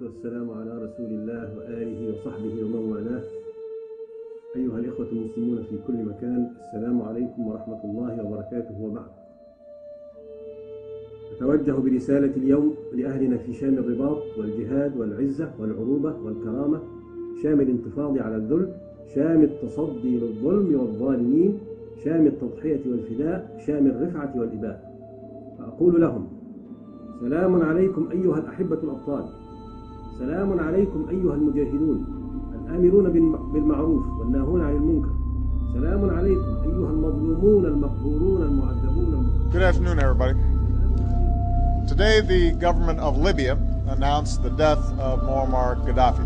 والسلام على رسول الله وآله وصحبه ومن والاه. أيها الإخوة المسلمون في كل مكان، السلام عليكم ورحمة الله وبركاته. وبعد، أتوجه برسالة اليوم لأهلنا في شام الرباط والجهاد والعزة والعروبة والكرامة، شام الانتفاض على الذل، شام التصدي للظلم والظالمين، شام التضحية والفداء، شام الرفعة والإباء. فأقول لهم: سلام عليكم أيها الأحبة الأبطال، سلام عليكم أيها المجاهدون الآمرون بالمعروف والناهون عن المنكر، سلام عليكم أيها المظلومون المقهورون المعذبون. Good afternoon, everybody. Today, the government of Libya announced the death of Muammar Gaddafi.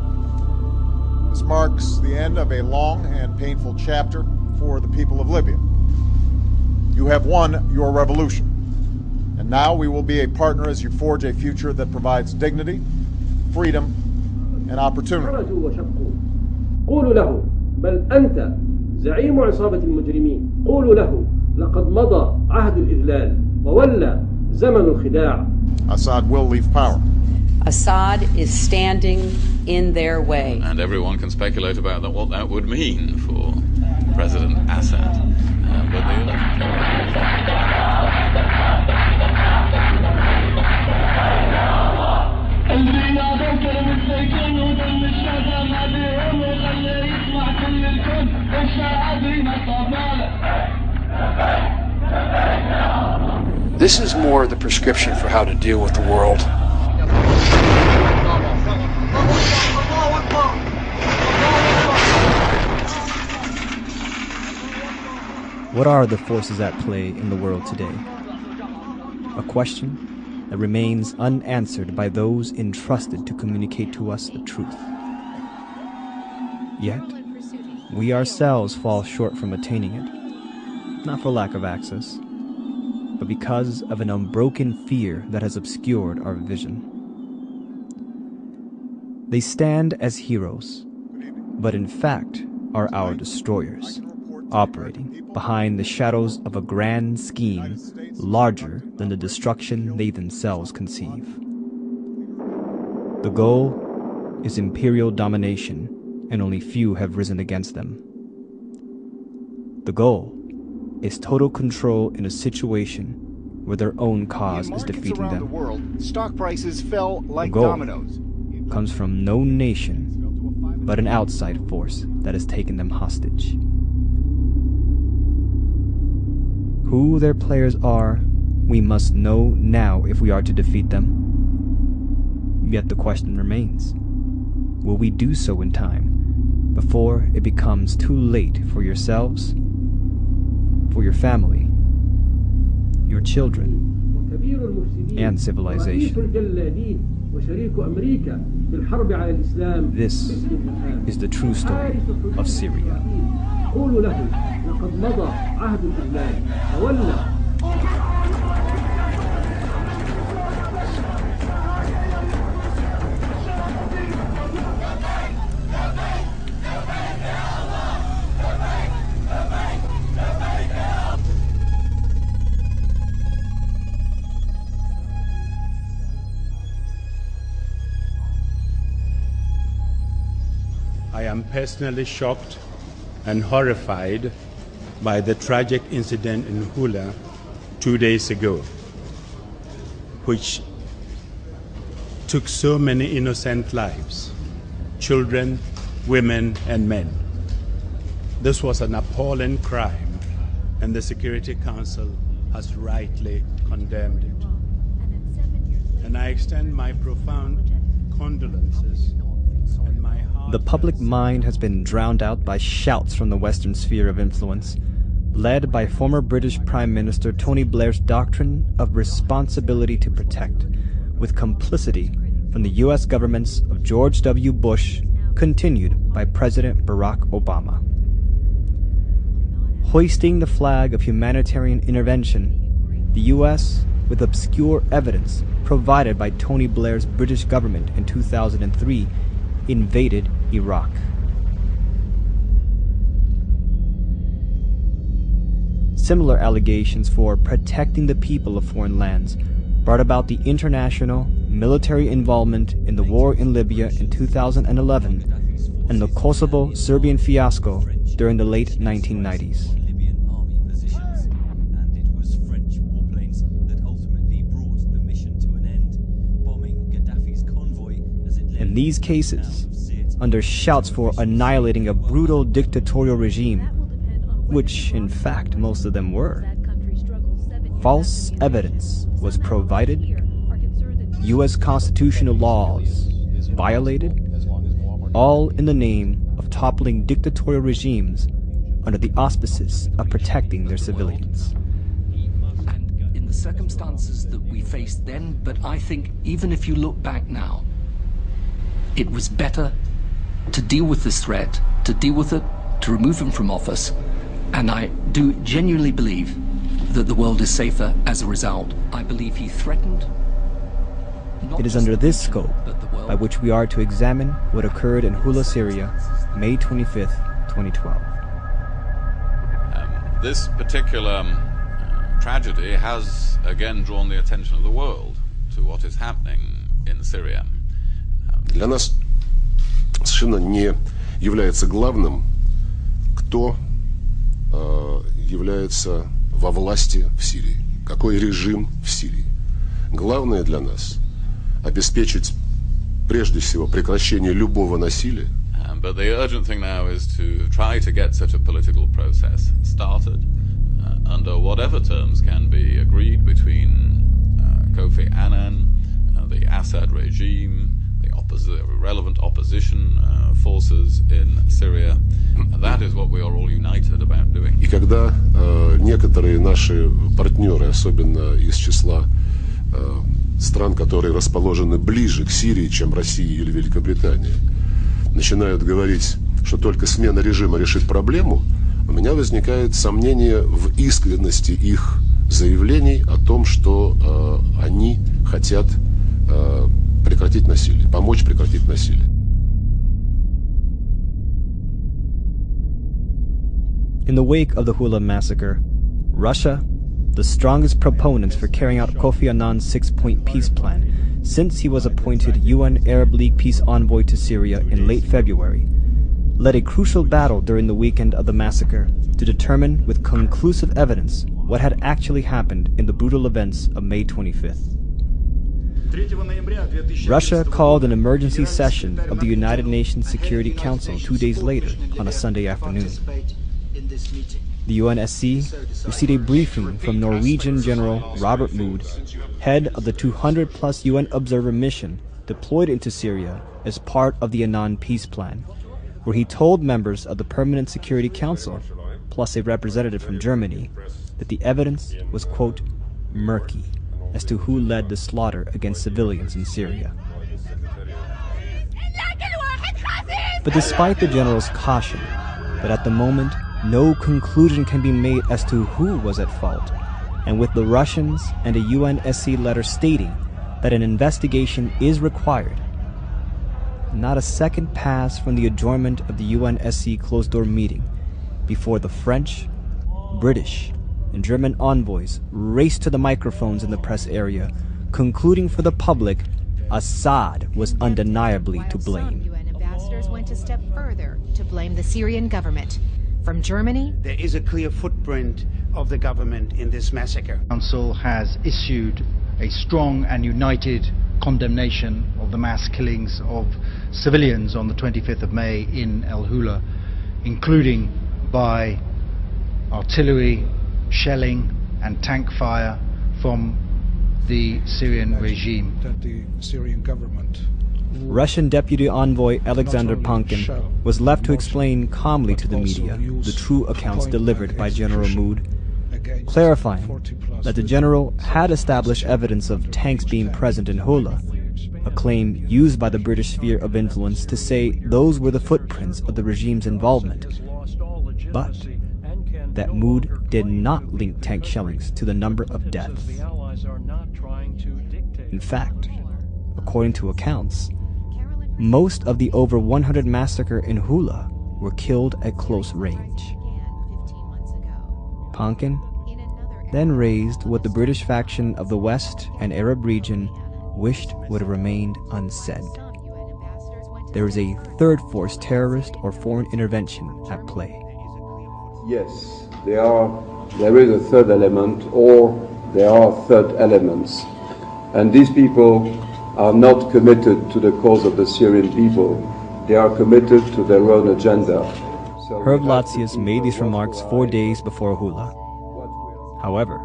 This marks the end of a long and painful chapter for the people of Libya. You have won your revolution, and now we will be a partner as you forge a future that provides dignity, freedom, and opportunity. خرجوا وشقوا. قولوا له: بل أنت زعيم عصابة المجرمين. قولوا له: لقد مضى عهد الإذلال وولى زمن الخداع. Assad will leave power. Assad is standing in their way. And everyone can speculate about what that would mean for President Assad. But This is more the prescription for how to deal with the world. What are the forces at play in the world today? A question that remains unanswered by those entrusted to communicate to us the truth. Yet, we ourselves fall short from attaining it, not for lack of access, but because of an unbroken fear that has obscured our vision. They stand as heroes, but in fact are our destroyers, operating behind the shadows of a grand scheme larger than the destruction they themselves conceive. The goal is imperial domination, and only few have risen against them. The goal is total control in a situation where their own cause is defeating them. The world, stock prices fell like the goal dominoes. Comes from no nation, but an outside force that has taken them hostage. Who their players are, we must know now if we are to defeat them. Yet the question remains: will we do so in time, before it becomes too late for yourselves, for your family, your children, and civilization? This is the true story of Syria. I am personally shocked and horrified by the tragic incident in Hula 2 days ago, which took so many innocent lives, children, women, and men. This was an appalling crime, and the Security Council has rightly condemned it. And I extend my profound condolences. The public mind has been drowned out by shouts from the Western sphere of influence, led by former British Prime Minister Tony Blair's doctrine of responsibility to protect, with complicity from the U.S. governments of George W. Bush, continued by President Barack Obama. Hoisting the flag of humanitarian intervention, the U.S., with obscure evidence provided by Tony Blair's British government in 2003, invaded Iraq. Similar allegations for protecting the people of foreign lands brought about the international military involvement in the war in Libya in 2011 and the Kosovo-Serbian fiasco during the late 1990s. In these cases, under shouts for annihilating a brutal dictatorial regime, which in fact most of them were, false evidence was provided, U.S. constitutional laws violated, all in the name of toppling dictatorial regimes under the auspices of protecting their civilians. And in the circumstances that we faced then, but I think even if you look back now, it was better to deal with this threat, to deal with it, to remove him from office, and I do genuinely believe that the world is safer as a result. I believe he threatened. It is under this scope by which we are to examine what occurred in Hula, Syria, May 25th, 2012. This particular tragedy has again drawn the attention of the world to what is happening in Syria. Для нас совершенно не является главным, кто является во власти в Сирии, какой режим в Сирии. Главное для нас обеспечить прежде всего прекращение любого насилия. But the urgent thing now is to try to get such a political process started under whatever terms can be agreed between Kofi Annan, the Assad regime, the relevant opposition forces in Syria. That is what we are all united about doing. И когда некоторые наши партнеры, особенно из числа стран, которые расположены ближе к Сирии, чем Россия или Великобритания, начинают говорить, что только смена режима решит проблему, у меня возникает сомнение в искренности их заявлений о том, что они хотят прекратить насилие, помочь прекратить насилие. In the wake of the Hula massacre, Russia, the strongest proponents for carrying out Kofi Annan's six-point peace plan since he was appointed UN Arab League peace envoy to Syria in late February, led a crucial battle during the weekend of the massacre to determine with conclusive evidence what had actually happened in the brutal events of May 25th. Russia called an emergency session of the United Nations Security Council 2 days later on a Sunday afternoon. The UNSC received a briefing from Norwegian General Robert Mood, head of the 200-plus UN observer mission deployed into Syria as part of the Annan peace plan, where he told members of the Permanent Security Council, plus a representative from Germany, that the evidence was, quote, murky as to who led the slaughter against civilians in Syria. But despite the general's caution that at the moment no conclusion can be made as to who was at fault, and with the Russians and a UNSC letter stating that an investigation is required, not a second passed from the adjournment of the UNSC closed-door meeting before the French, British, and German envoys raced to the microphones in the press area, concluding for the public Assad was undeniably to blame. Some UN ambassadors went a step further to blame the Syrian government. From Germany, there is a clear footprint of the government in this massacre. The Council has issued a strong and united condemnation of the mass killings of civilians on the 25th of May in El Hula, including by artillery, shelling and tank fire from the Syrian regime. That the Syrian government, Russian Deputy Envoy Alexander Pankin was left to explain calmly to the media the true accounts delivered by General Mood, clarifying that the general had established evidence of tanks being present in Hula, a claim used by the British sphere of influence to say those were the footprints of the regime's involvement, but that Mood did not link tank shellings to the number of deaths. In fact, according to accounts, most of the over 100 massacre in Hula were killed at close range. Pankin then raised what the British faction of the West and Arab region wished would have remained unsaid. There is a third force terrorist or foreign intervention at play. Yes, there is a third element, or there are third elements. And these people are not committed to the cause of the Syrian people. They are committed to their own agenda. Herb Latzius made these remarks 4 days before Hula. However,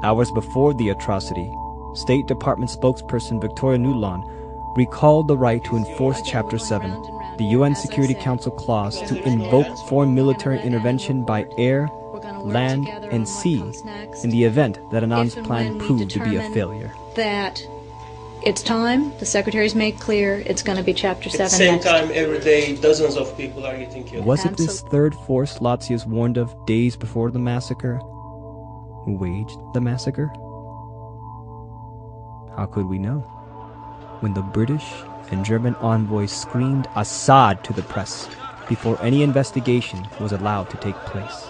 hours before the atrocity, State Department spokesperson Victoria Nuland recalled the right to enforce Chapter 7, the UN Security Council clause to invoke foreign military intervention by air, land, and sea in the event that Annan's plan proved to be a failure. That it's time, the Secretary's made clear, it's going to be Chapter 7 At the same time, every day, dozens of people are getting killed. Was it this third force Latzius warned of days before the massacre who waged the massacre? How could we know? When the British and German envoys screamed Assad to the press before any investigation was allowed to take place.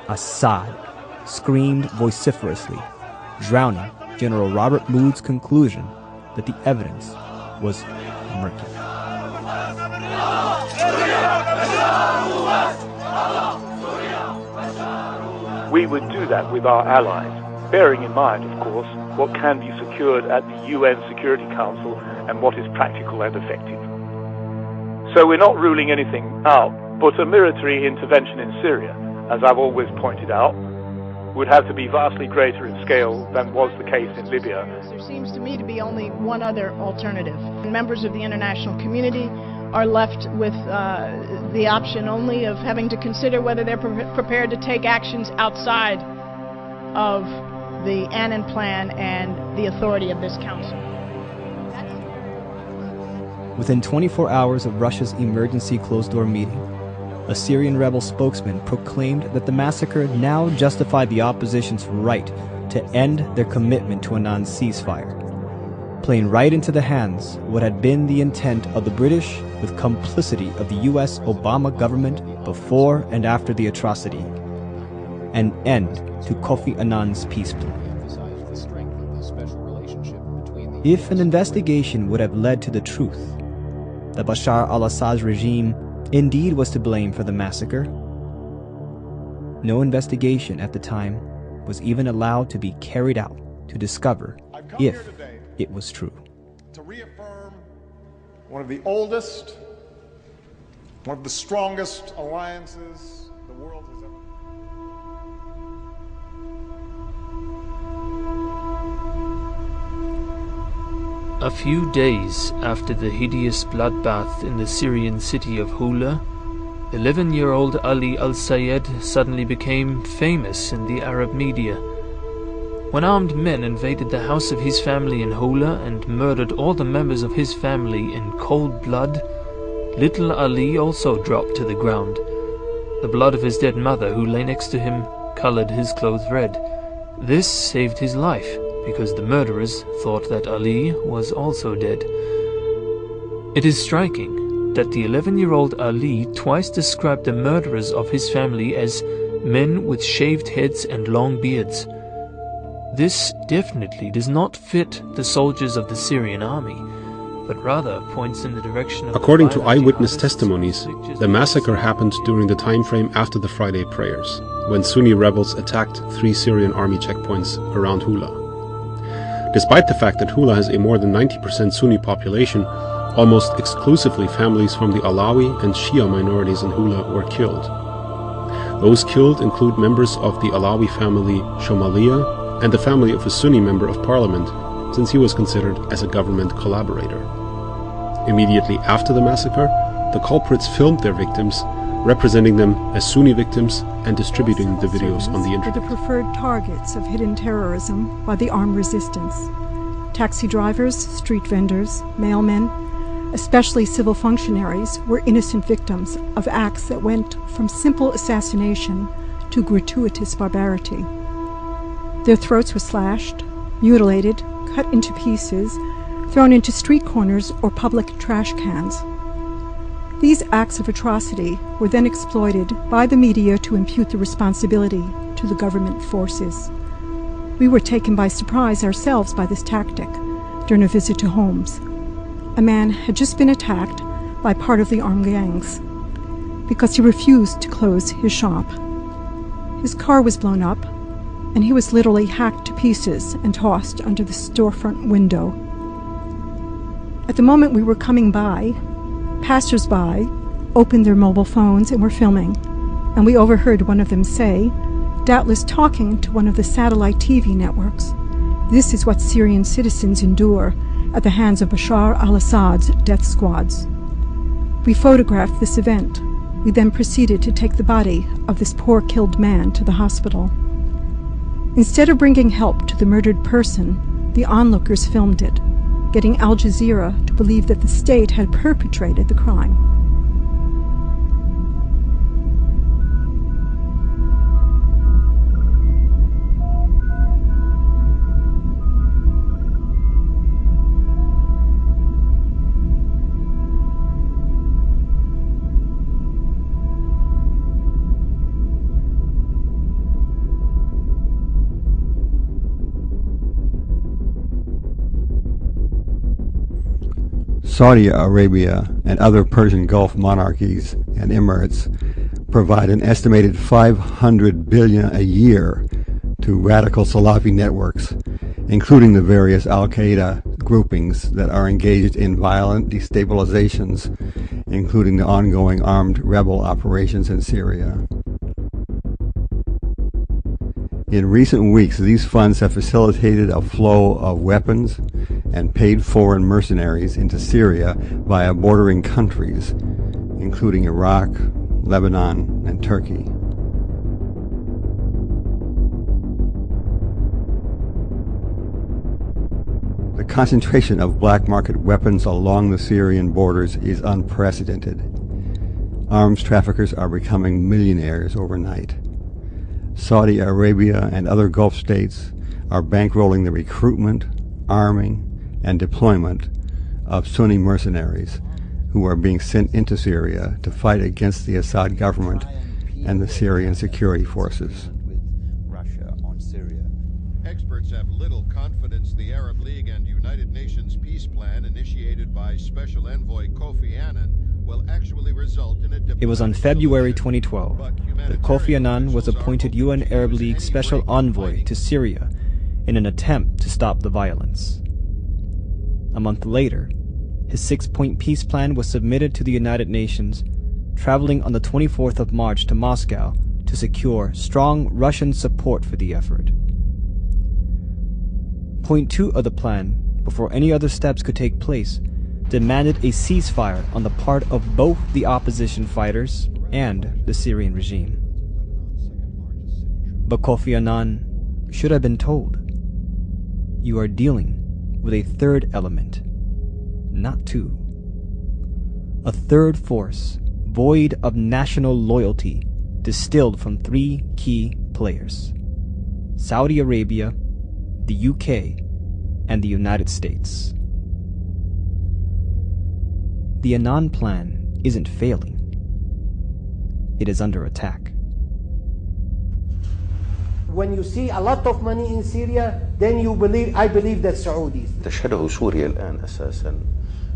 Assad screamed vociferously, drowning General Robert Mood's conclusion that the evidence was murky. We would do that with our allies, bearing in mind, of course, what can be secured at the UN Security Council and what is practical and effective. So we're not ruling anything out, but a military intervention in Syria, as I've always pointed out, would have to be vastly greater in scale than was the case in Libya. There seems to me to be only one other alternative. Members of the international community are left with the option only of having to consider whether they're prepared to take actions outside of the Annan Plan and the authority of this council. Within 24 hours of Russia's emergency closed-door meeting, a Syrian rebel spokesman proclaimed that the massacre now justified the opposition's right to end their commitment to Annan's ceasefire, playing right into the hands what had been the intent of the British with complicity of the U.S. Obama government before and after the atrocity, an end to Kofi Annan's peace plan. If an investigation would have led to the truth that Bashar al-Assad's regime indeed was to blame for the massacre, no investigation at the time was even allowed to be carried out to discover if it was true. To reaffirm one of the oldest, one of the strongest alliances the world has ever. A few days after the hideous bloodbath in the Syrian city of Hula, 11-year-old Ali al-Sayed suddenly became famous in the Arab media. When armed men invaded the house of his family in Hula and murdered all the members of his family in cold blood, little Ali also dropped to the ground. The blood of his dead mother, who lay next to him, colored his clothes red. This saved his life, because the murderers thought that Ali was also dead. It is striking that the 11-year-old Ali twice described the murderers of his family as men with shaved heads and long beards. This definitely does not fit the soldiers of the Syrian army, but rather points in the direction of... According to eyewitness testimonies, the massacre happened during the time frame after the Friday prayers, when Sunni rebels attacked 3 Syrian army checkpoints around Hula. Despite the fact that Hula has a more than 90% Sunni population, almost exclusively families from the Alawi and Shia minorities in Hula were killed. Those killed include members of the Alawi family Shomalia and the family of a Sunni member of parliament, since he was considered as a government collaborator. Immediately after the massacre, the culprits filmed their victims, representing them as Sunni victims and distributing the videos on the internet. Were the preferred targets of hidden terrorism by the armed resistance. Taxi drivers, street vendors, mailmen, especially civil functionaries, were innocent victims of acts that went from simple assassination to gratuitous barbarity. Their throats were slashed, mutilated, cut into pieces, thrown into street corners or public trash cans. These acts of atrocity were then exploited by the media to impute the responsibility to the government forces. We were taken by surprise ourselves by this tactic, during a visit to Homs. A man had just been attacked by part of the armed gangs because he refused to close his shop. His car was blown up, and he was literally hacked to pieces and tossed under the storefront window. At the moment we were coming by, passers-by opened their mobile phones and were filming, and we overheard one of them say, doubtless talking to one of the satellite TV networks, "This is what Syrian citizens endure at the hands of Bashar al-Assad's death squads." We photographed this event. We then proceeded to take the body of this poor killed man to the hospital. Instead of bringing help to the murdered person, the onlookers filmed it, getting Al Jazeera to believe that the state had perpetrated the crime. Saudi Arabia and other Persian Gulf monarchies and emirates provide an estimated $500 billion a year to radical Salafi networks, including the various al-Qaeda groupings that are engaged in violent destabilizations, including the ongoing armed rebel operations in Syria. In recent weeks, these funds have facilitated a flow of weapons and paid foreign mercenaries into Syria via bordering countries, including Iraq, Lebanon, and Turkey. The concentration of black market weapons along the Syrian borders is unprecedented. Arms traffickers are becoming millionaires overnight. Saudi Arabia and other Gulf states are bankrolling the recruitment, arming, and deployment of Sunni mercenaries who are being sent into Syria to fight against the Assad government and the Syrian security forces. Experts have little confidence the Arab League and United Nations peace plan initiated by Special Envoy Kofi Annan will actually result in a It was on February 2012 that Kofi Annan was appointed UN Arab League Special Envoy to Syria in an attempt to stop the violence. A month later, his 6-point peace plan was submitted to the United Nations, traveling on the 24th of March to Moscow to secure strong Russian support for the effort. Point 2 of the plan, before any other steps could take place, demanded a ceasefire on the part of both the opposition fighters and the Syrian regime. But Kofi Annan should have been told, you are dealing with a third element, not two. A third force, void of national loyalty, distilled from 3 key players: Saudi Arabia, the UK, and the United States. The Annan plan isn't failing. It is under attack. When you see a lot of money in Syria, then you believe, I believe that Saudis. تشهده سوريا الآن أساسا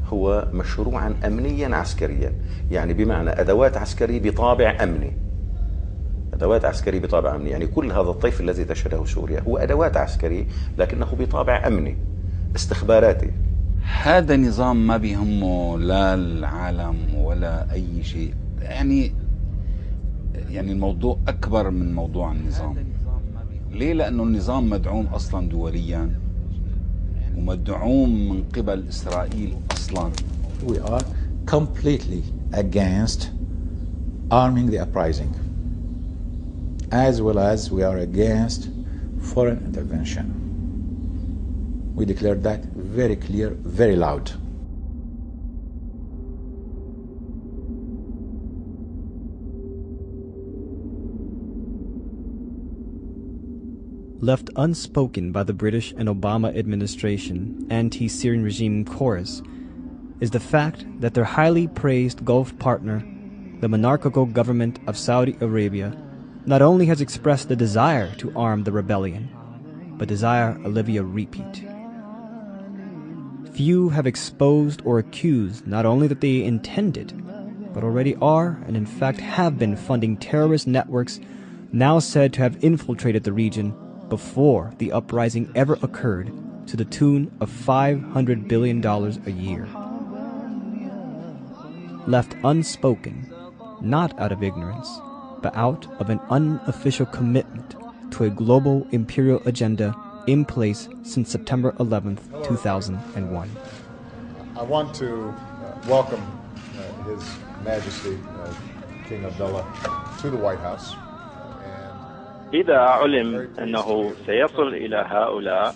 هو مشروعا أمنيا عسكريا، يعني بمعنى أدوات عسكرية بطابع أمني. أدوات عسكرية بطابع أمني، يعني كل هذا الطيف الذي تشهده سوريا هو أدوات عسكرية لكنه بطابع أمني استخباراتي. هذا نظام ما بيهمه لا العالم ولا أي شيء، يعني الموضوع أكبر من موضوع النظام. ليه؟ لأنه النظام مدعوم أصلا دوليا ومدعوم من قبل إسرائيل أصلا. We are completely against arming the uprising, as well as we are against foreign intervention. We declared that very clear, very loud. Left unspoken by the British and Obama administration anti-Syrian regime chorus is the fact that their highly praised Gulf partner, the monarchical government of Saudi Arabia, not only has expressed the desire to arm the rebellion, but desire a Libya repeat. Few have exposed or accused not only that they intended, but already are and in fact have been funding terrorist networks now said to have infiltrated the region before the uprising ever occurred, to the tune of $500 billion a year. Left unspoken, not out of ignorance, but out of an unofficial commitment to a global imperial agenda in place since September 11th, 2001. I want to welcome His Majesty King Abdullah to the White House. إذا علم أنه سيصل إلى هؤلاء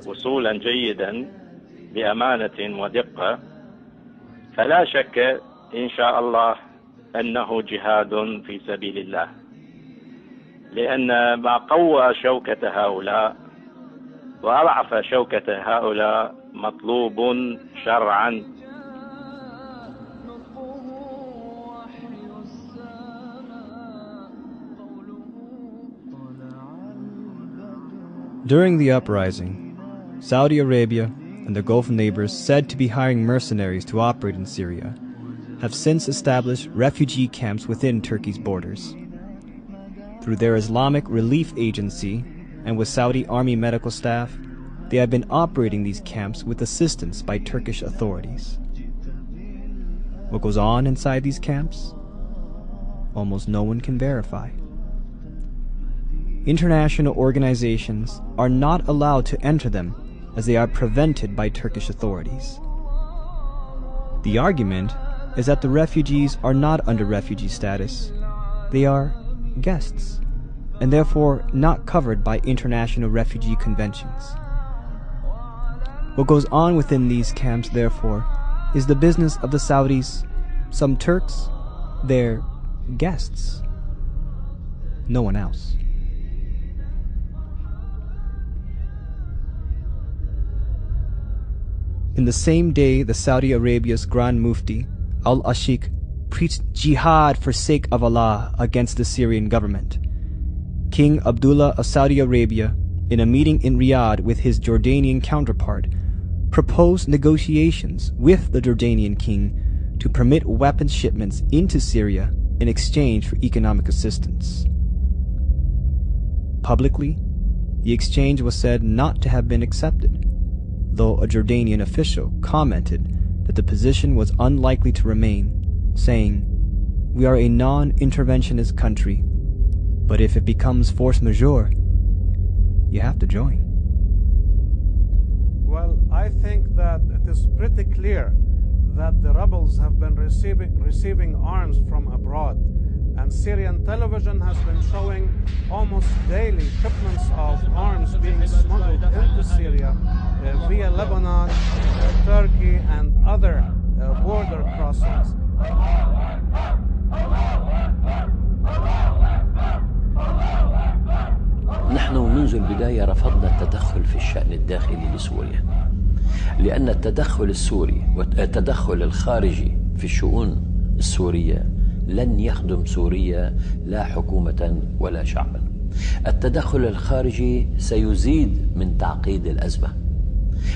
وصولا جيدا بأمانة ودقة، فلا شك إن شاء الله أنه جهاد في سبيل الله، لأن ما قوى شوكة هؤلاء وأضعف شوكة هؤلاء مطلوب شرعا. During the uprising, Saudi Arabia and the Gulf neighbors said to be hiring mercenaries to operate in Syria have since established refugee camps within Turkey's borders. Through their Islamic Relief Agency and with Saudi Army medical staff, they have been operating these camps with assistance by Turkish authorities. What goes on inside these camps? Almost no one can verify. International organizations are not allowed to enter them as they are prevented by Turkish authorities. The argument is that the refugees are not under refugee status. They are guests, and therefore not covered by international refugee conventions. What goes on within these camps, therefore, is the business of the Saudis, some Turks, their guests. No one else. In the same day, the Saudi Arabia's Grand Mufti, Al-Ashik, preached jihad for sake of Allah against the Syrian government. King Abdullah of Saudi Arabia, in a meeting in Riyadh with his Jordanian counterpart, proposed negotiations with the Jordanian king to permit weapons shipments into Syria in exchange for economic assistance. Publicly, the exchange was said not to have been accepted, though a Jordanian official commented that the position was unlikely to remain, saying, "We are a non-interventionist country, but if it becomes force majeure, you have to join." Well, I think that it is pretty clear that the rebels have been receiving arms from abroad, and Syrian television has been showing almost daily shipments of arms being smuggled into Syria via Lebanon, Turkey, and other border crossings. نحن منذ البداية رفضنا التدخل في الشأن الداخلي لسوريا، لأن التدخل السوري والتدخل الخارجي في الشؤون السورية لن يخدم سوريا لا حكومة ولا شعبا. التدخل الخارجي سيزيد من تعقيد الأزمة،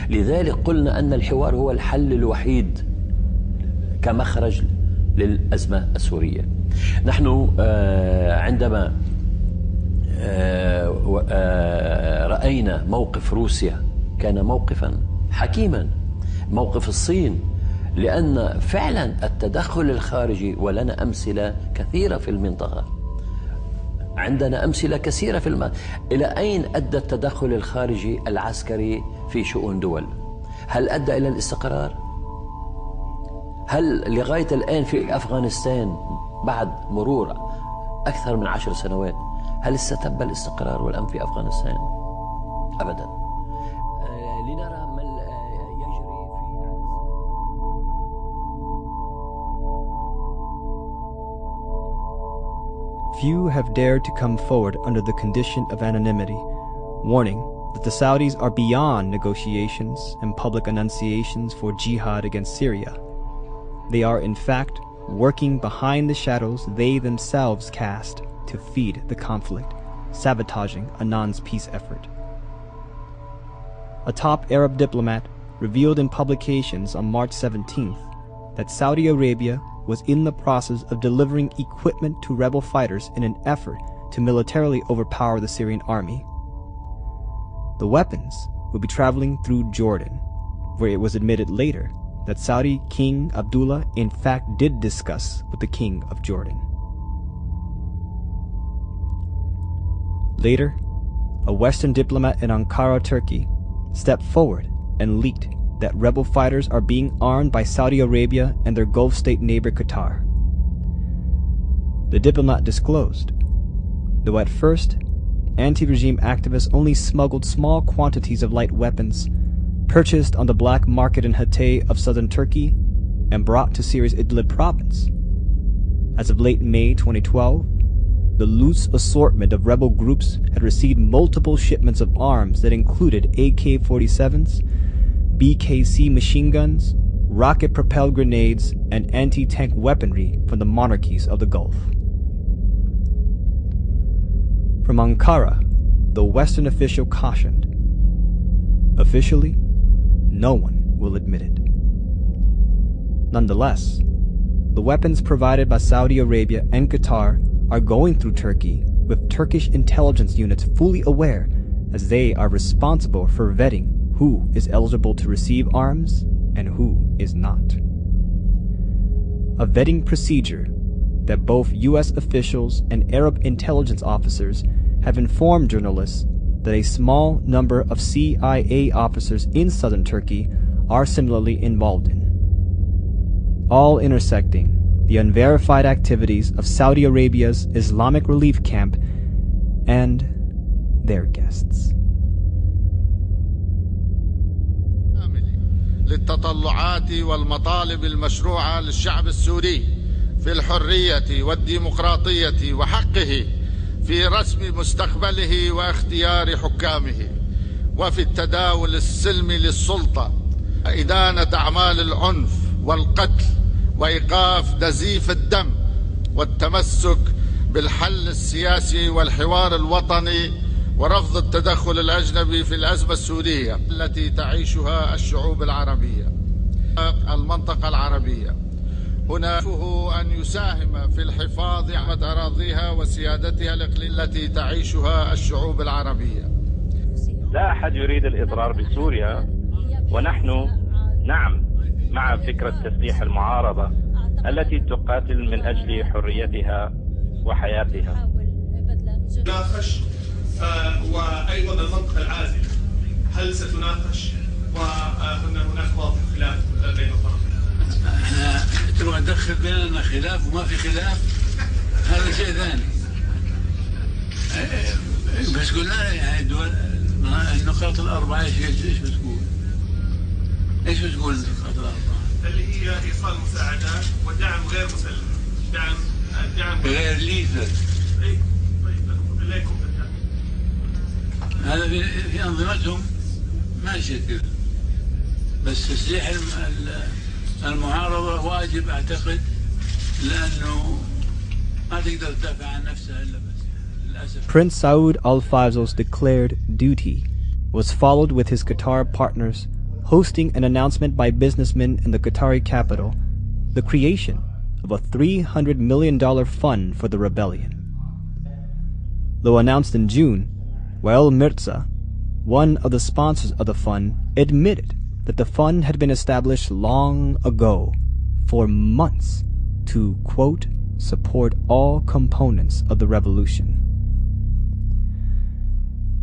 لذلك قلنا أن الحوار هو الحل الوحيد كمخرج للأزمة السورية. نحن عندما رأينا موقف روسيا كان موقفا حكيما، موقف الصين، لأن فعلا التدخل الخارجي، ولنا أمثلة كثيرة في المنطقة، عندنا أمثلة كثيرة في المنطقة. إلى أين أدى التدخل الخارجي العسكري في شؤون دول؟ هل أدى إلى الاستقرار؟ هل لغاية الآن في أفغانستان بعد مرور أكثر من 10 سنوات هل استتب الاستقرار والأمن في أفغانستان؟ أبدا. لنرى ما يجري في Few have dared to come forward under the condition of anonymity, warning that the Saudis are beyond negotiations and public enunciations for jihad against Syria. They are, in fact, working behind the shadows they themselves cast to feed the conflict, sabotaging Annan's peace effort. A top Arab diplomat, revealed in publications on March 17th that Saudi Arabia was in the process of delivering equipment to rebel fighters in an effort to militarily overpower the Syrian army. The weapons would be traveling through Jordan, where it was admitted later that Saudi King Abdullah in fact did discuss with the King of Jordan. Later, a Western diplomat in Ankara, Turkey, stepped forward and leaked that rebel fighters are being armed by Saudi Arabia and their Gulf state neighbor Qatar. The diplomat disclosed, though at first, anti-regime activists only smuggled small quantities of light weapons purchased on the black market in Hatay of southern Turkey and brought to Syria's Idlib province. As of late May 2012, the loose assortment of rebel groups had received multiple shipments of arms that included AK-47s, BKC machine guns, rocket-propelled grenades, and anti-tank weaponry from the monarchies of the Gulf. From Ankara, the Western official cautioned, officially, no one will admit it. Nonetheless, the weapons provided by Saudi Arabia and Qatar are going through Turkey, with Turkish intelligence units fully aware, as they are responsible for vetting who is eligible to receive arms and who is not. A vetting procedure that both U.S. officials and Arab intelligence officers have informed journalists that a small number of CIA officers in southern Turkey are similarly involved in, all intersecting the unverified activities of Saudi Arabia's Islamic Relief Camp and their guests. للتطلعات والمطالب المشروعة للشعب السوري في الحرية والديمقراطية وحقه في رسم مستقبله واختيار حكامه وفي التداول السلمي للسلطة، إدانة أعمال العنف والقتل وإيقاف نزيف الدم والتمسك بالحل السياسي والحوار الوطني ورفض التدخل الأجنبي في الأزمة السورية التي تعيشها الشعوب العربية المنطقة العربية. هنا أن يساهم في الحفاظ على أراضيها وسيادتها الإقليمية التي تعيشها الشعوب العربية. لا أحد يريد الإضرار بسوريا، ونحن نعم مع فكرة تسليح المعارضة التي تقاتل من أجل حريتها وحياتها. ناقش وأيضا المنطقة العازلة هل ستناقش وهناك واضح خلاف بين الطرفين؟ احنا تبغى تدخل بيننا خلاف وما في خلاف، هذا شيء ثاني. بس قلنا يعني الدول النقاط الأربعة ايش بتقول؟ ايش بتقول النقاط الأربعة؟ اللي هي إيصال مساعدات ودعم غير مسلح، دعم غير ليثل. اي طيب لا يكون بالدعم. هذا في أنظمتهم ماشي كذا، بس تسليح المعارضة واجب أعتقد، لأنه ما تقدر تدافع عن نفسها إلا بس للأسف. Prince Saud Al Faisal's declared duty was followed with his Qatar partners hosting an announcement by businessmen in the Qatari capital, the creation of a $300 million fund for the rebellion. Though announced in June, Wael Mirza, one of the sponsors of the fund, admitted that the fund had been established long ago, for months, to, quote, support all components of the revolution.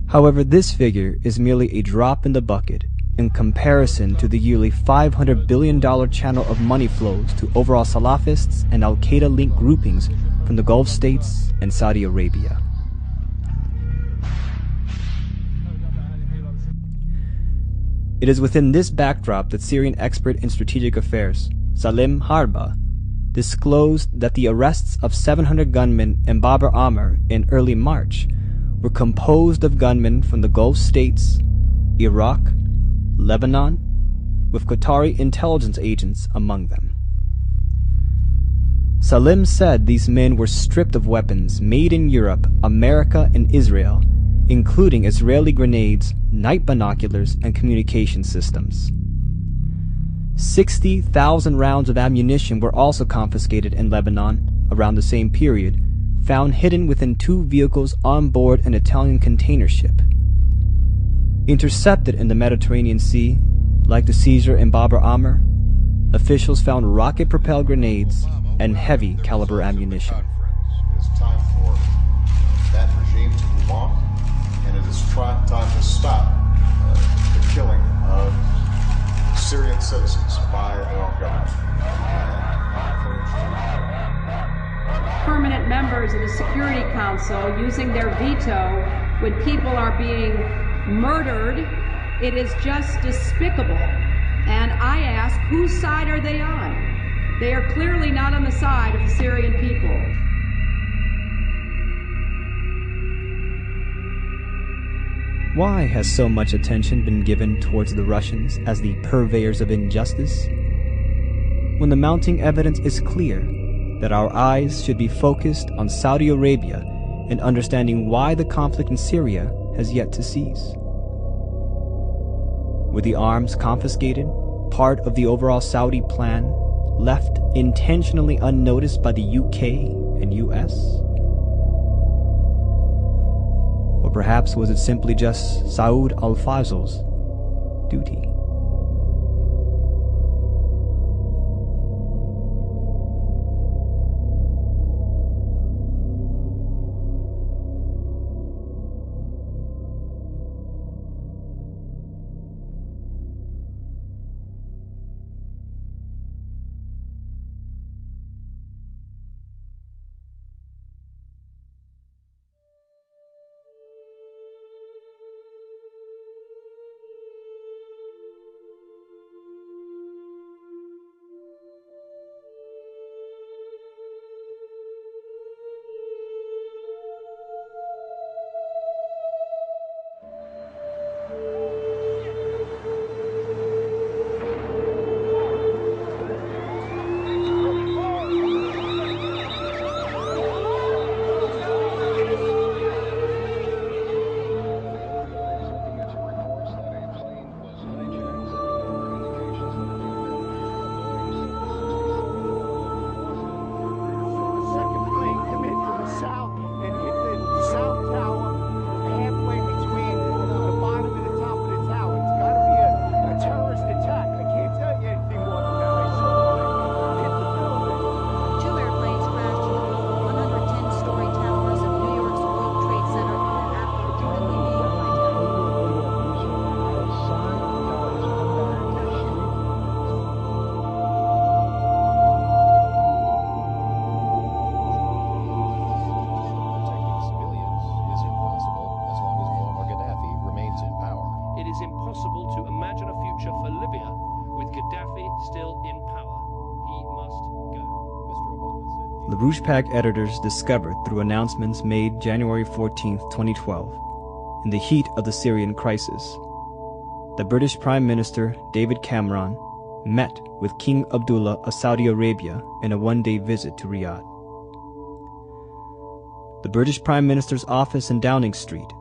However, this figure is merely a drop in the bucket in comparison to the yearly $500 billion channel of money flows to overall Salafists and Al-Qaeda-linked groupings from the Gulf states and Saudi Arabia. It is within this backdrop that Syrian expert in strategic affairs, Salim Harba, disclosed that the arrests of 700 gunmen in Bab al-Amr in early March were composed of gunmen from the Gulf states, Iraq, Lebanon, with Qatari intelligence agents among them. Salim said these men were stripped of weapons made in Europe, America, and Israel, including Israeli grenades, night binoculars, and communication systems. 60,000 rounds of ammunition were also confiscated in Lebanon around the same period, found hidden within 2 vehicles on board an Italian container ship. Intercepted in the Mediterranean Sea, like the seizure in Bab el-Amr, officials found rocket-propelled grenades and heavy-caliber ammunition. It's time for that regime to move on, and it is time to stop the killing of Syrian citizens by their own government. Permanent members of the Security Council using their veto when people are being murdered, it is just despicable. And I ask, whose side are they on? They are clearly not on the side of the Syrian people. Why has so much attention been given towards the Russians as the purveyors of injustice, when the mounting evidence is clear that our eyes should be focused on Saudi Arabia and understanding why the conflict in Syria has yet to cease? Were the arms confiscated part of the overall Saudi plan, left intentionally unnoticed by the UK and US? Or perhaps was it simply just Saud al-Fazl's duty? LaRouche Pack editors discovered through announcements made January 14, 2012, in the heat of the Syrian crisis, the British Prime Minister David Cameron met with King Abdullah of Saudi Arabia in a one-day visit to Riyadh. The British Prime Minister's office in Downing Street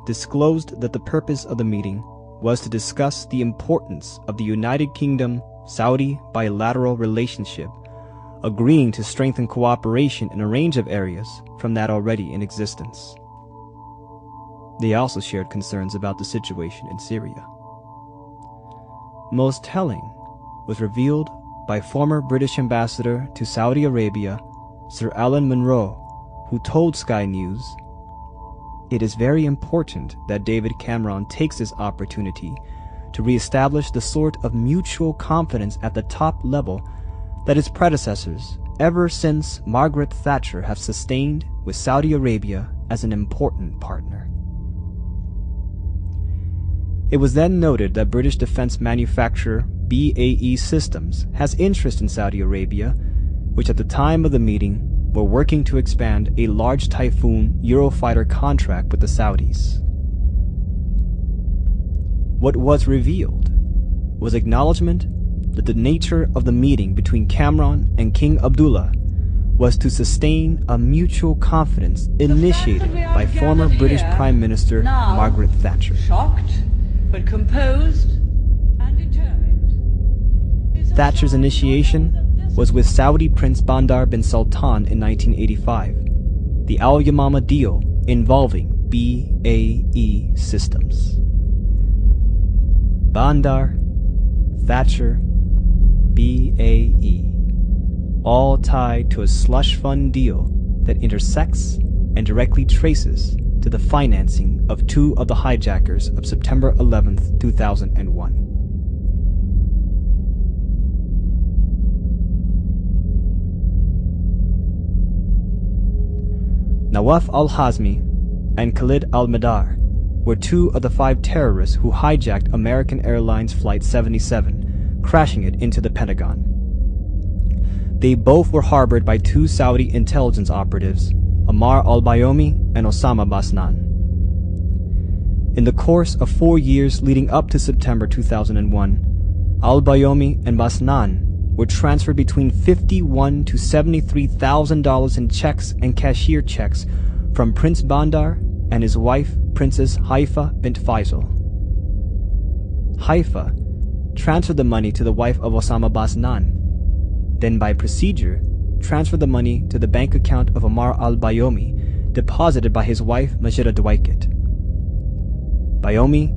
disclosed that the purpose of the meeting was to discuss the importance of the United Kingdom-Saudi bilateral relationship, agreeing to strengthen cooperation in a range of areas from that already in existence. They also shared concerns about the situation in Syria. Most telling was revealed by former British ambassador to Saudi Arabia, Sir Alan Munro, who told Sky News, "It is very important that David Cameron takes this opportunity to re-establish the sort of mutual confidence at the top level that his predecessors, ever since Margaret Thatcher, have sustained with Saudi Arabia as an important partner." It was then noted that British defense manufacturer BAE Systems has interest in Saudi Arabia, which at the time of the meeting were working to expand a large Typhoon Eurofighter contract with the Saudis. What was revealed was acknowledgement that the nature of the meeting between Cameron and King Abdullah was to sustain a mutual confidence initiated by former British Prime Minister Margaret Thatcher. Shocked, but composed and determined, his Thatcher's initiation was with Saudi Prince Bandar bin Sultan in 1985, the Al Yamama deal involving BAE Systems. Bandar, Thatcher, BAE, all tied to a slush fund deal that intersects and directly traces to the financing of two of the hijackers of September 11th, 2001. Nawaf al-Hazmi and Khalid al-Madar were two of the 5 terrorists who hijacked American Airlines Flight 77, crashing it into the Pentagon. They both were harbored by 2 Saudi intelligence operatives, Ammar al-Bayoumi and Osama Basnan. In the course of 4 years leading up to September 2001, al-Bayoumi and Basnan were transferred between $51,000 to $73,000 in checks and cashier checks from Prince Bandar and his wife, Princess Haifa bint Faisal. Haifa transferred the money to the wife of Osama Basnan, then by procedure transferred the money to the bank account of Ammar al-Bayoumi deposited by his wife Majida Dwight. Bayoumi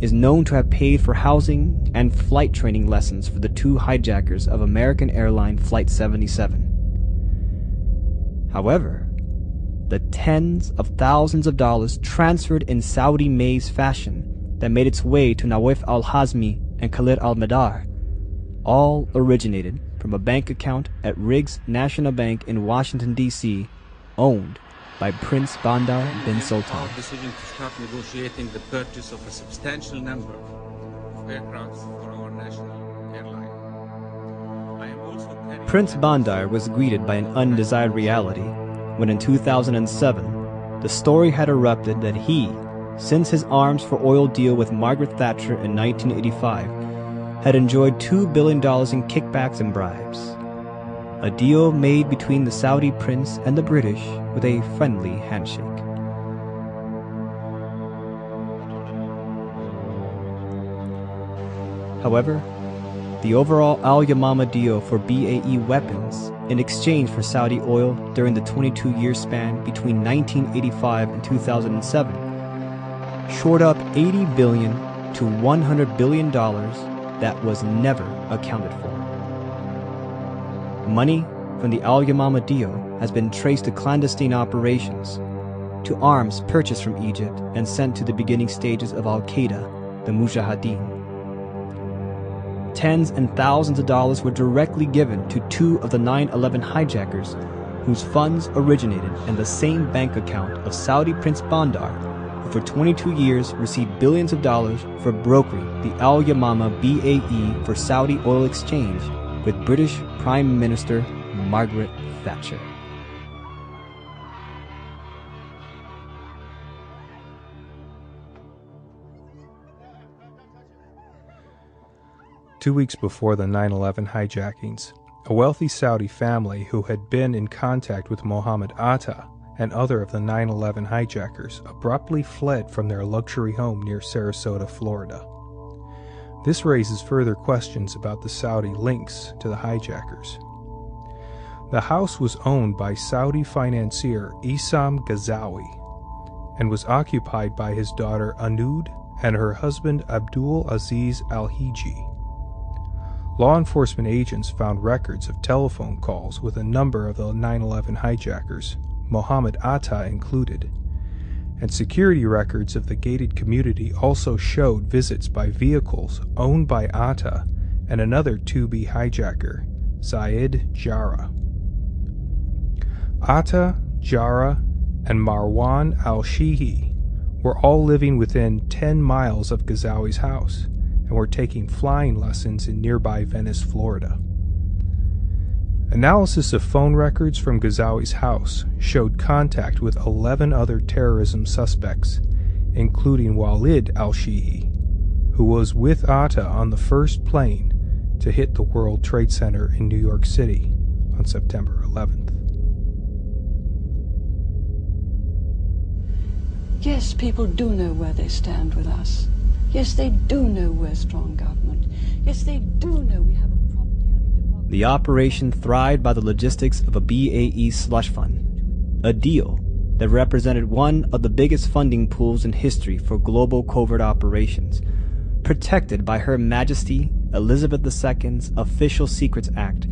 is known to have paid for housing and flight training lessons for the 2 hijackers of American Airlines Flight 77. However, the tens of thousands of dollars transferred in Saudi maze fashion that made its way to Nawaf al-Hazmi and Khalid al-Madar all originated from a bank account at Riggs National Bank in Washington, D.C., owned by Prince Bandar bin Sultan. Our decision to start negotiating the purchase of a substantial number of aircraft for our national airline. I am also Prince Bandar was greeted by an undesired reality when in 2007, the story had erupted that he, since his arms for oil deal with Margaret Thatcher in 1985, had enjoyed $2 billion in kickbacks and bribes. A deal made between the Saudi prince and the British with a friendly handshake. However, the overall Al Yamama deal for BAE weapons in exchange for Saudi oil during the 22-year span between 1985 and 2007 shored up $80 billion to $100 billion that was never accounted for. Money from the Al Yamama deal has been traced to clandestine operations, to arms purchased from Egypt and sent to the beginning stages of Al-Qaeda, the Mujahideen. Tens and thousands of dollars were directly given to 2 of the 9/11 hijackers, whose funds originated in the same bank account of Saudi Prince Bandar, who for 22 years received billions of dollars for brokering the Al Yamama BAE for Saudi oil exchange with British Prime Minister Margaret Thatcher. Two weeks before the 9/11 hijackings, a wealthy Saudi family who had been in contact with Mohammed Atta and other of the 9/11 hijackers abruptly fled from their luxury home near Sarasota, Florida. This raises further questions about the Saudi links to the hijackers. The house was owned by Saudi financier Issam Ghazawi and was occupied by his daughter Anud and her husband Abdul Aziz Al-Hiji. Law enforcement agents found records of telephone calls with a number of the 9/11 hijackers, Mohammed Atta included, and security records of the gated community also showed visits by vehicles owned by Atta and another 2B hijacker, Zayed Jarrah. Atta, Jarrah, and Marwan al-Shihi were all living within 10 miles of Ghazawi's house and were taking flying lessons in nearby Venice, Florida. Analysis of phone records from Ghazawi's house showed contact with 11 other terrorism suspects, including Walid al-Shihi, who was with Atta on the first plane to hit the World Trade Center in New York City on September 11th. Yes, people do know where they stand with us. Yes, they do know we're strong government. Yes, they do know we have a property. The operation thrived by the logistics of a BAE slush fund, a deal that represented one of the biggest funding pools in history for global covert operations, protected by Her Majesty Elizabeth II's Official Secrets Act,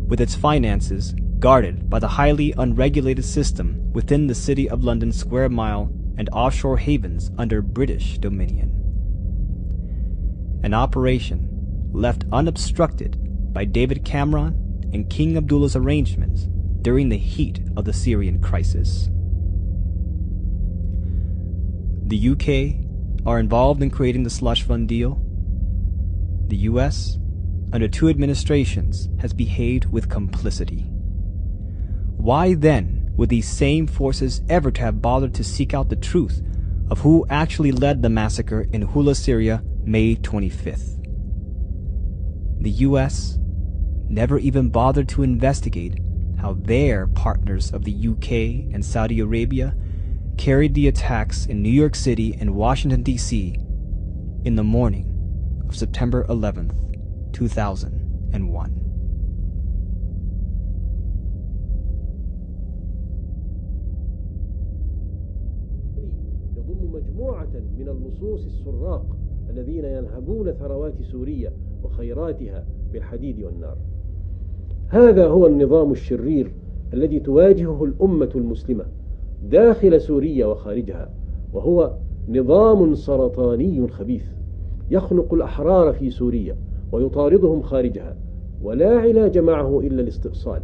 with its finances guarded by the highly unregulated system within the City of London square mile and offshore havens under British dominion. An operation left unobstructed by David Cameron and King Abdullah's arrangements during the heat of the Syrian crisis. The UK are involved in creating the slush fund deal. The US, under two administrations, has behaved with complicity. Why then would these same forces ever to have bothered to seek out the truth of who actually led the massacre in Hula, Syria, May 25th? The US never even bothered to investigate how their partners of the UK and Saudi Arabia carried the attacks in New York City and Washington, D.C. in the morning of September 11th, 2001. يضم مجموعة من اللصوص السراق الذين ينهبون ثروات سوريا وخيراتها بالحديد والنار. هذا هو النظام الشرير الذي تواجهه الأمة المسلمة داخل سوريا وخارجها، وهو نظام سرطاني خبيث يخنق الأحرار في سوريا ويطاردهم خارجها، ولا علاج معه إلا الاستئصال.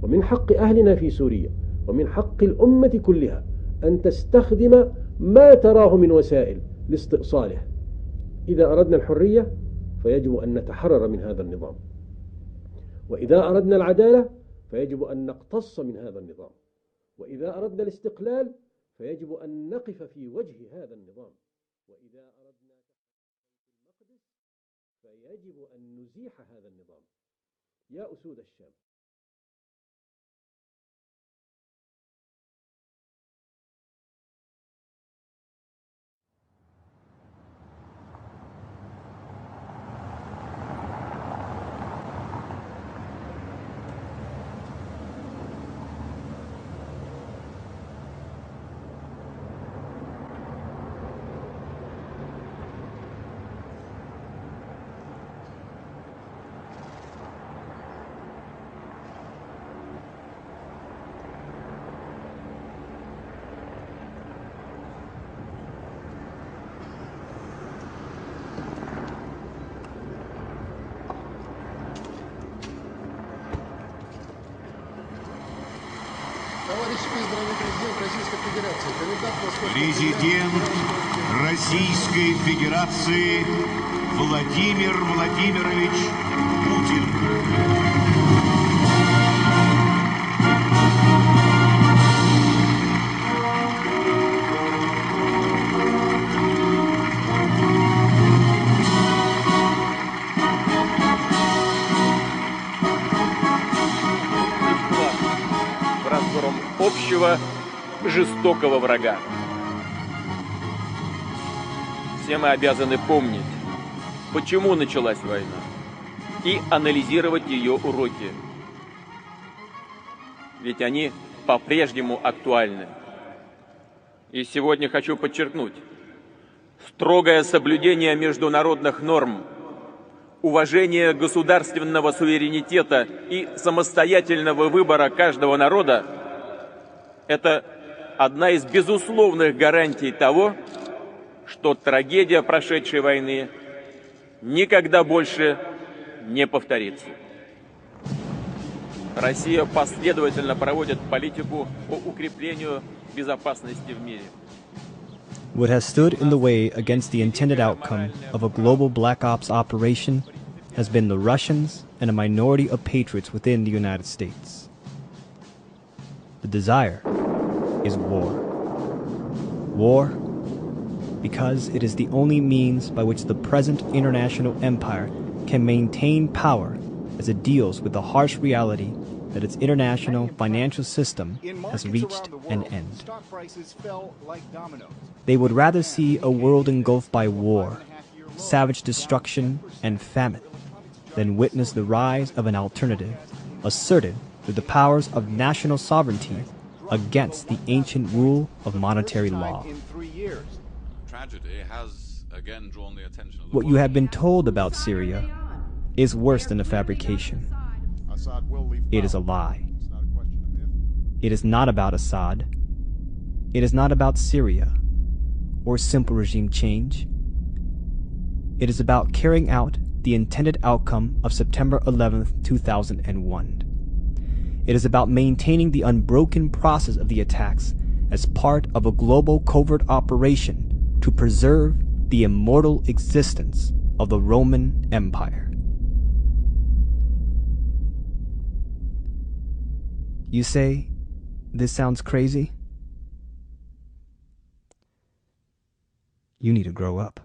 ومن حق أهلنا في سوريا ومن حق الأمة كلها أن تستخدم ما تراه من وسائل لاستئصاله. إذا أردنا الحرية فيجب أن نتحرر من هذا النظام، وإذا أردنا العدالة فيجب أن نقتص من هذا النظام، وإذا أردنا الاستقلال فيجب أن نقف في وجه هذا النظام، وإذا أردنا المقدس فيجب أن نزيح هذا النظام. يا أسود الشام، Президент Российской Федерации Владимир Владимирович Путин. Разгром общего жестокого врага. Все мы обязаны помнить, почему началась война, и анализировать ее уроки. Ведь они по-прежнему актуальны. И сегодня хочу подчеркнуть: строгое соблюдение международных норм, уважение государственного суверенитета и самостоятельного выбора каждого народа – это одна из безусловных гарантий того, что трагедия прошедшей войны никогда больше не повторится. Россия последовательно проводит политику по укреплению безопасности в мире. What has stood in the way against the intended outcome of a global Black Ops operation has been the Russians and a minority of patriots within the United States. The desire is war. War because it is the only means by which the present international empire can maintain power as it deals with the harsh reality that its international financial system has reached an end. They would rather see a world engulfed by war, savage destruction, and famine then witnessed the rise of an alternative, asserted through the powers of national sovereignty against the ancient rule of monetary law. What you have been told about Syria is worse than a fabrication. It is a lie. It is not about Assad. It is not about Syria or simple regime change. It is about carrying out the intended outcome of September 11th, 2001. It is about maintaining the unbroken process of the attacks as part of a global covert operation to preserve the immortal existence of the Roman Empire. You say, this sounds crazy? You need to grow up.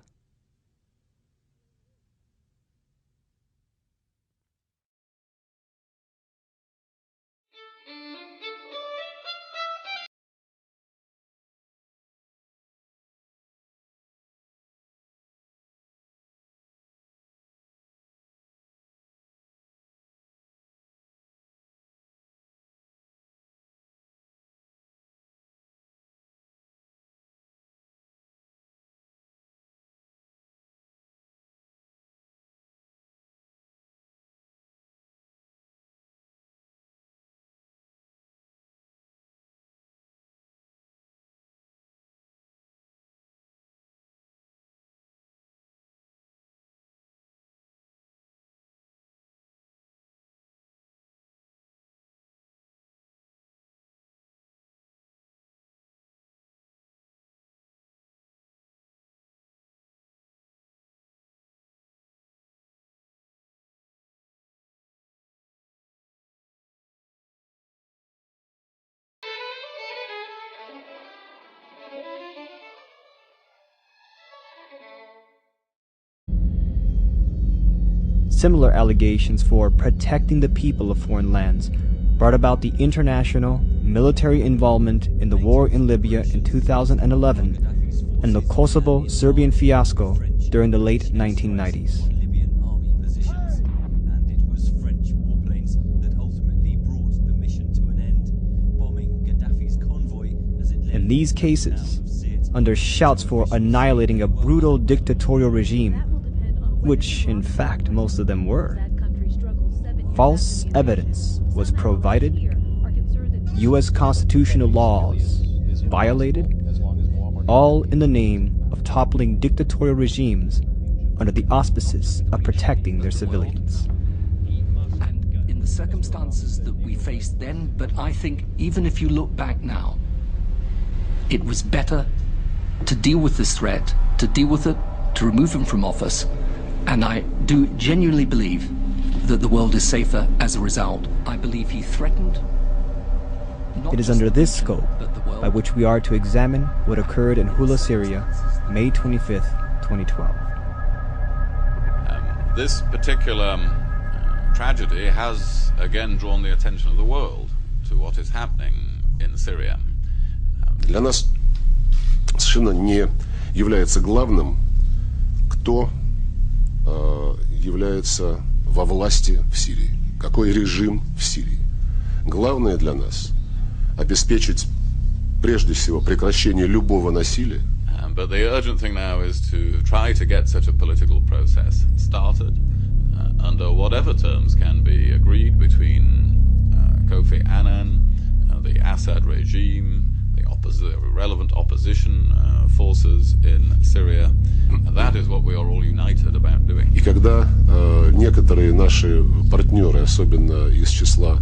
Similar allegations for protecting the people of foreign lands brought about the international military involvement in the war in Libya in 2011 and the Kosovo-Serbian fiasco during the late 1990s. In these cases, under shouts for annihilating a brutal dictatorial regime, which in fact most of them were, false evidence was provided, U.S. constitutional laws violated, all in the name of toppling dictatorial regimes under the auspices of protecting their civilians. And in the circumstances that we faced then, but I think even if you look back now, it was better to deal with this threat, to deal with it, to remove him from office. And I do genuinely believe that the world is safer as a result. I believe he threatened. It is under this scope by which we are to examine what occurred in Hula, Syria, May 25th, 2012. This particular tragedy has again drawn the attention of the world to what is happening in Syria. Для нас совершенно не является главным, кто является во власти в Сирии, какой режим в Сирии. Главное для нас обеспечить прежде всего прекращение любого насилия. But the urgent thing now is to try to get such a political process started under whatever terms can be agreed between Kofi Annan, the Assad regime, the relevant opposition forces in Syria. That is what we are all united about doing. И когда некоторые наши партнеры, особенно из числа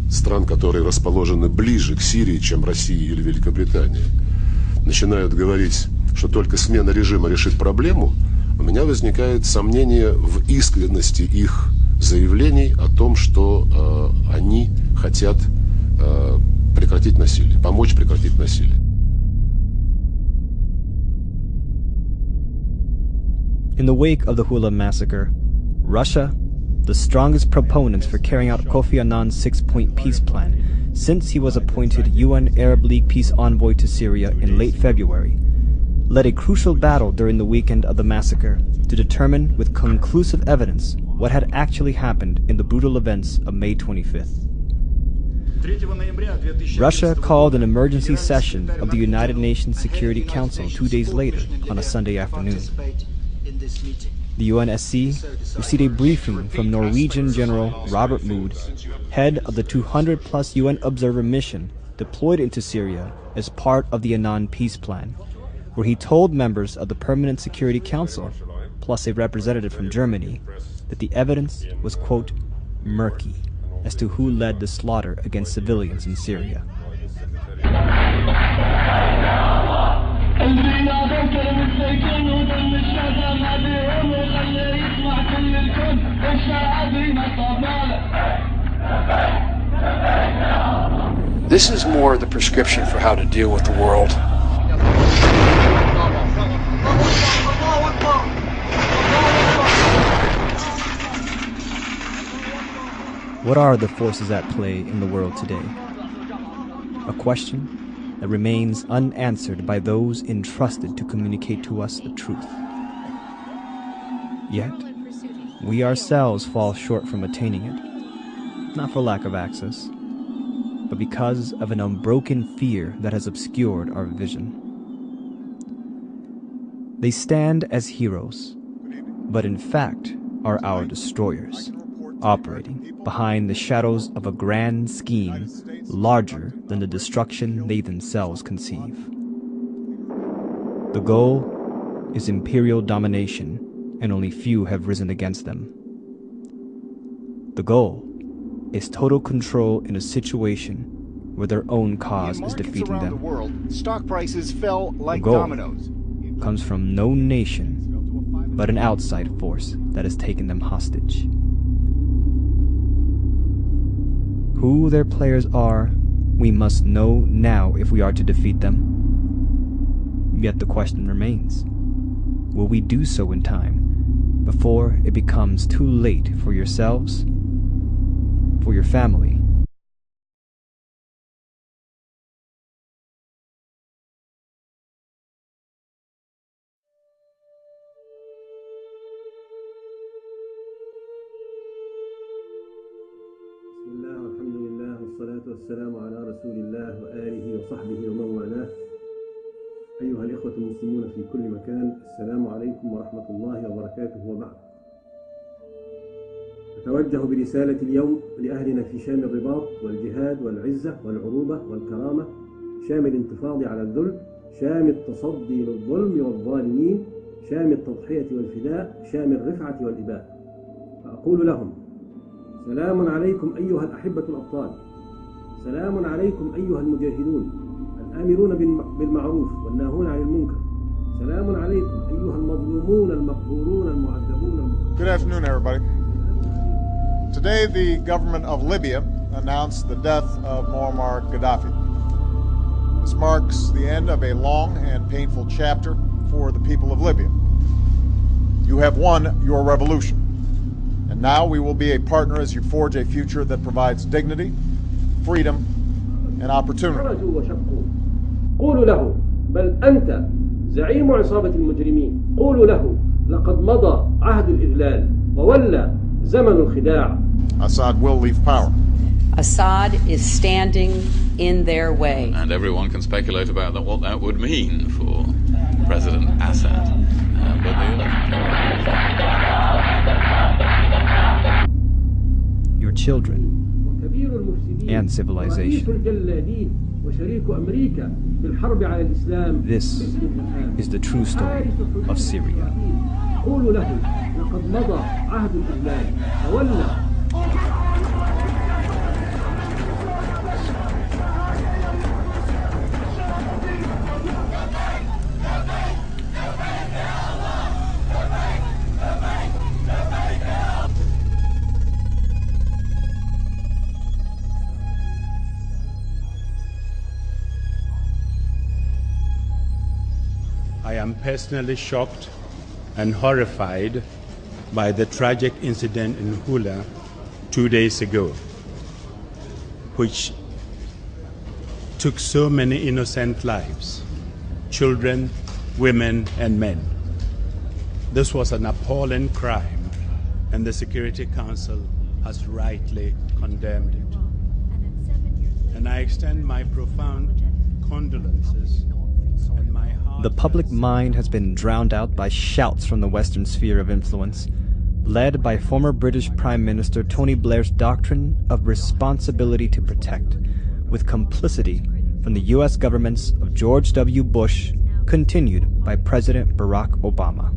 стран, которые расположены ближе к Сирии, чем Россия или Великобритания, начинают говорить, что только смена режима решит проблему, у меня возникает сомнение в искренности их заявлений о том, что они хотят прекратить насилие, помочь прекратить насилие. In the wake of the Hula massacre, Russia, the strongest proponents for carrying out Kofi Annan's six-point peace plan since he was appointed UN Arab League peace envoy to Syria in late February, led a crucial battle during the weekend of the massacre to determine with conclusive evidence what had actually happened in the brutal events of May 25th. Russia called an emergency session of the United Nations Security Council 2 days later on a Sunday afternoon. The UNSC received a briefing from Norwegian General Robert Mood, head of the 200-plus UN observer mission deployed into Syria as part of the Annan peace plan, where he told members of the Permanent Security Council, plus a representative from Germany, that the evidence was, quote, murky as to who led the slaughter against civilians in Syria. This is more the prescription for how to deal with the world. What are the forces at play in the world today? A question that remains unanswered by those entrusted to communicate to us the truth. Yet, we ourselves fall short from attaining it, not for lack of access, but because of an unbroken fear that has obscured our vision. They stand as heroes, but in fact are our destroyers, operating behind the shadows of a grand scheme larger than the destruction they themselves conceive. The goal is imperial domination, and only few have risen against them. The goal is total control in a situation where their own cause is defeating them. The world, stock prices fell like the goal dominoes. Comes from no nation, but an outside force that has taken them hostage. Who their players are, we must know now if we are to defeat them. Yet the question remains, will we do so in time, before it becomes too late for yourselves, for your family, والسلام على رسول الله وآله وصحبه ومن والاه. أيها الإخوة المسلمون في كل مكان، السلام عليكم ورحمة الله وبركاته وبعد. أتوجه برسالة اليوم لأهلنا في شام الرباط والجهاد والعزة والعروبة والكرامة، شام الانتفاض على الذل، شام التصدي للظلم والظالمين، شام التضحية والفداء، شام الرفعة والإباء. فأقول لهم: سلام عليكم أيها الأحبة الأبطال، سلام عليكم أيها المجاهدون الآمرون بالمعروف والناهون عن المنكر، سلام عليكم أيها المظلومون المقهورون المعذبون. Good afternoon, everybody. Today, the government of Libya announced the death of Muammar Gaddafi. This marks the end of a long and painful chapter for the people of Libya. You have won your revolution, and now we will be a partner as you forge a future that provides dignity, freedom, and opportunity. قولوا له: بل أنت زعيم عصابة المجرمين. قولوا له: لقد مضى عهد الإذلال وولى زمن الخداع. Assad will leave power. Assad is standing in their way. And everyone can speculate about what that would mean for President Assad. But your children and civilization. This is the true story of Syria. I am personally shocked and horrified by the tragic incident in Hula 2 days ago, which took so many innocent lives, children, women, and men. This was an appalling crime and the Security Council has rightly condemned it. And I extend my profound condolences and my heart. The public mind has been drowned out by shouts from the Western sphere of influence, led by former British Prime Minister Tony Blair's doctrine of responsibility to protect, with complicity from the U.S. governments of George W. Bush, continued by President Barack Obama.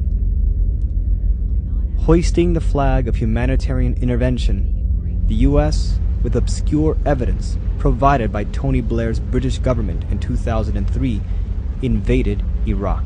Hoisting the flag of humanitarian intervention, the U.S., with obscure evidence provided by Tony Blair's British government in 2003, invaded Iraq.